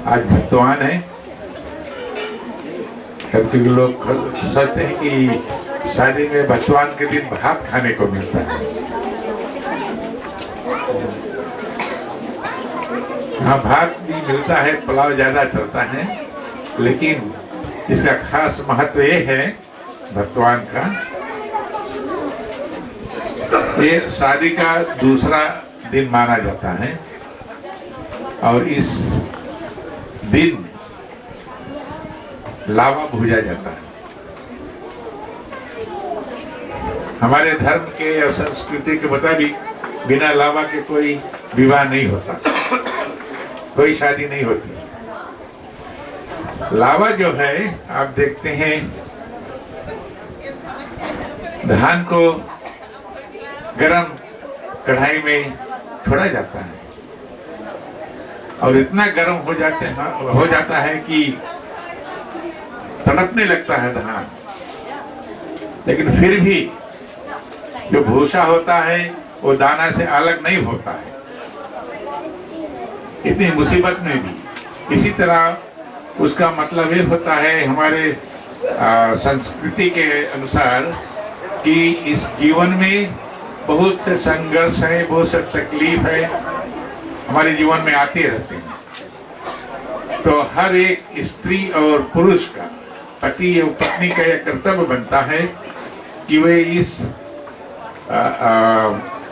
आज भगवान है। कभी लोग सोचते हैं कि शादी में भगवान के दिन भात खाने को मिलता है। हाँ, भात भी मिलता है, पुलाव ज्यादा चलता है, लेकिन इसका खास महत्व ये है भगवान का। ये शादी का दूसरा दिन माना जाता है और इस दिन लावा भूजा जाता है। हमारे धर्म के और संस्कृति के मुताबिक बिना लावा के कोई विवाह नहीं होता, कोई शादी नहीं होती। लावा जो है, आप देखते हैं धान को गरम कढ़ाई में छोड़ा जाता है और इतना गर्म हो जाता है कि तड़पने लगता है धान, लेकिन फिर भी जो भूसा होता है वो दाना से अलग नहीं होता है, इतनी मुसीबत में भी। इसी तरह उसका मतलब ये होता है हमारे संस्कृति के अनुसार कि इस जीवन में बहुत से संघर्ष है, बहुत से तकलीफ है, हमारे जीवन में आते रहते हैं। तो हर एक स्त्री और पुरुष का, पति और पत्नी का यह कर्तव्य बनता है कि वे इस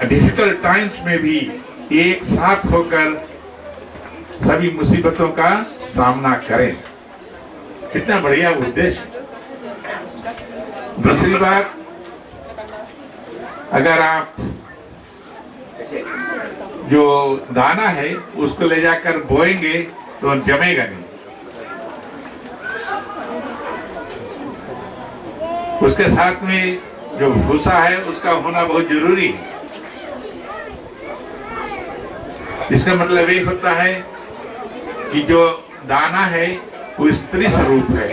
डिफिकल्ट टाइम्स में भी एक साथ होकर सभी मुसीबतों का सामना करें। कितना बढ़िया उद्देश्य। दूसरी बात, अगर आप जो दाना है उसको ले जाकर बोएंगे तो जमेगा नहीं, उसके साथ में जो भूसा है उसका होना बहुत जरूरी है। इसका मतलब ये होता है कि जो दाना है वो स्त्री स्वरूप है,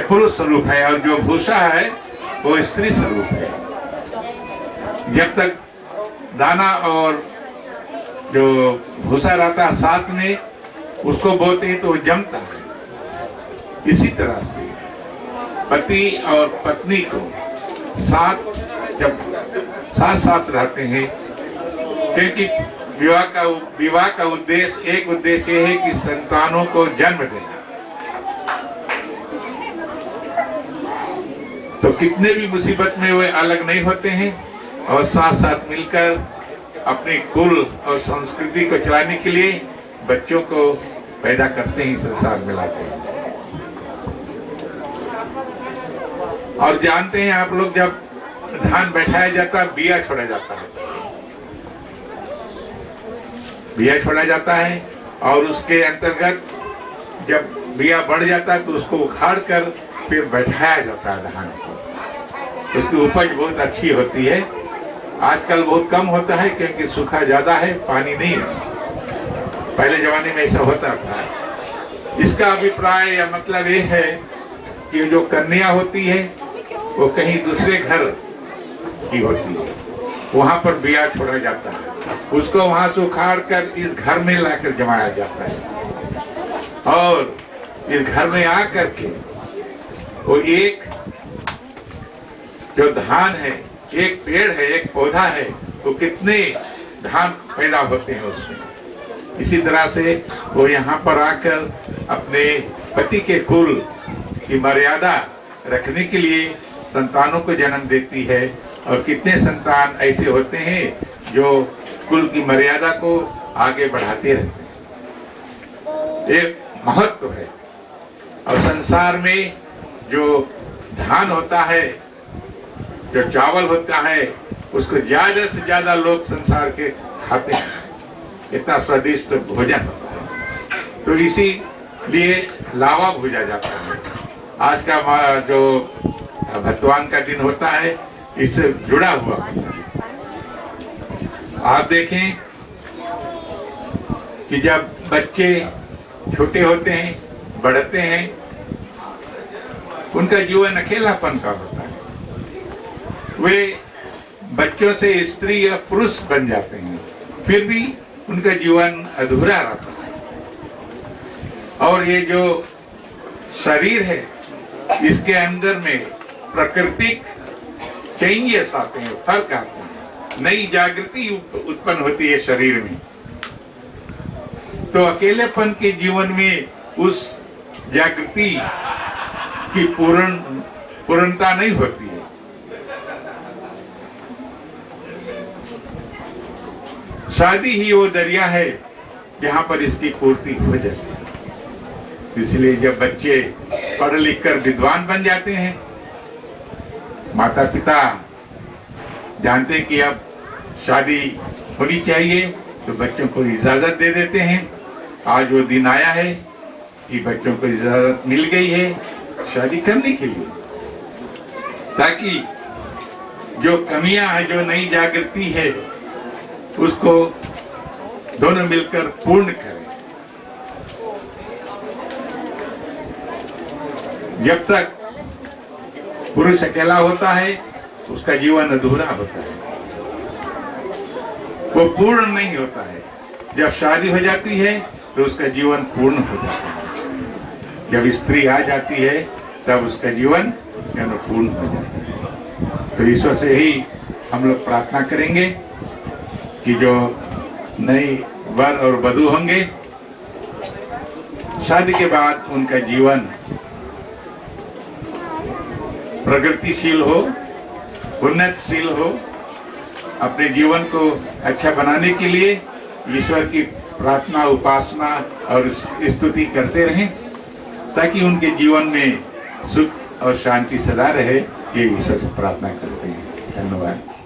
पुरुष स्वरूप है, और जो भूसा है वो स्त्री स्वरूप है। जब तक दाना और जो भूसा रहता है साथ में, उसको बोते हैं तो वो जमता है। इसी तरह से पति और पत्नी को जब साथ रहते हैं, क्योंकि विवाह का उद्देश्य, एक उद्देश्य है कि संतानों को जन्म देना। तो कितने भी मुसीबत में वे अलग नहीं होते हैं और साथ साथ मिलकर अपने कुल और संस्कृति को चलाने के लिए बच्चों को पैदा करते हैं, संसार में लाते हैं। और जानते हैं आप लोग, जब धान बैठाया जाता है, बिया छोड़ा जाता है, बिया छोड़ा जाता है और उसके अंतर्गत जब बिया बढ़ जाता है तो उसको उखाड़ कर फिर बैठाया जाता है धान को। उसकी उपज बहुत अच्छी होती है। आजकल बहुत कम होता है क्योंकि सूखा ज्यादा है, पानी नहीं है। पहले जमाने में ऐसा होता था। इसका अभिप्राय या मतलब ये है कि जो कन्या होती है वो कहीं दूसरे घर की होती है, वहां पर बिया छोड़ा जाता है, उसको वहां से उखाड़ कर इस घर में लाकर जमाया जाता है और इस घर में आकर के वो एक जो धान है, एक पेड़ है, एक पौधा है, तो कितने धान पैदा होते हैं उसमें। इसी तरह से वो यहाँ पर आकर अपने पति के कुल की मर्यादा रखने के लिए संतानों को जन्म देती है। और कितने संतान ऐसे होते हैं जो कुल की मर्यादा को आगे बढ़ाते रहते हैं। एक महत्व है। और संसार में जो धान होता है, जो चावल होता है, उसको ज्यादा से ज्यादा लोग संसार के खाते हैं। इतना स्वादिष्ट भोजन होता है, तो इसीलिए लावा भूजा जाता है। आज का जो भगवान का दिन होता है, इससे जुड़ा हुआ होता है। आप देखें कि जब बच्चे छोटे होते हैं, बढ़ते हैं, उनका जीवन अकेलापन का होता है। वे बच्चों से स्त्री या पुरुष बन जाते हैं, फिर भी उनका जीवन अधूरा रहता है। और ये जो शरीर है, इसके अंदर में प्राकृतिक चेंजेस आते हैं, फर्क आते हैं, नई जागृति उत्पन्न होती है शरीर में। तो अकेलेपन के जीवन में उस जागृति की पूर्णता नहीं होती है। शादी ही वो दरिया है जहां पर इसकी पूर्ति हो जाती है। इसलिए जब बच्चे पढ़ लिख कर विद्वान बन जाते हैं, माता पिता जानते हैं कि अब शादी होनी चाहिए, तो बच्चों को इजाजत दे देते हैं। आज वो दिन आया है कि बच्चों को इजाजत मिल गई है शादी करने के लिए, ताकि जो कमियां हैं, जो नई जागृति है, उसको दोनों मिलकर पूर्ण करें। जब तक पुरुष अकेला होता है, उसका जीवन अधूरा होता है, वो पूर्ण नहीं होता है। जब शादी हो जाती है तो उसका जीवन पूर्ण हो जाता है। जब स्त्री आ जाती है तब उसका जीवन पूर्ण हो जाता है। तो ईश्वर से ही हम लोग प्रार्थना करेंगे कि जो नई वर और वधू होंगे, शादी के बाद उनका जीवन प्रगतिशील हो, उन्नतशील हो। अपने जीवन को अच्छा बनाने के लिए ईश्वर की प्रार्थना, उपासना और स्तुति करते रहें, ताकि उनके जीवन में सुख और शांति सदा रहे। ये ईश्वर से प्रार्थना करते हैं। धन्यवाद।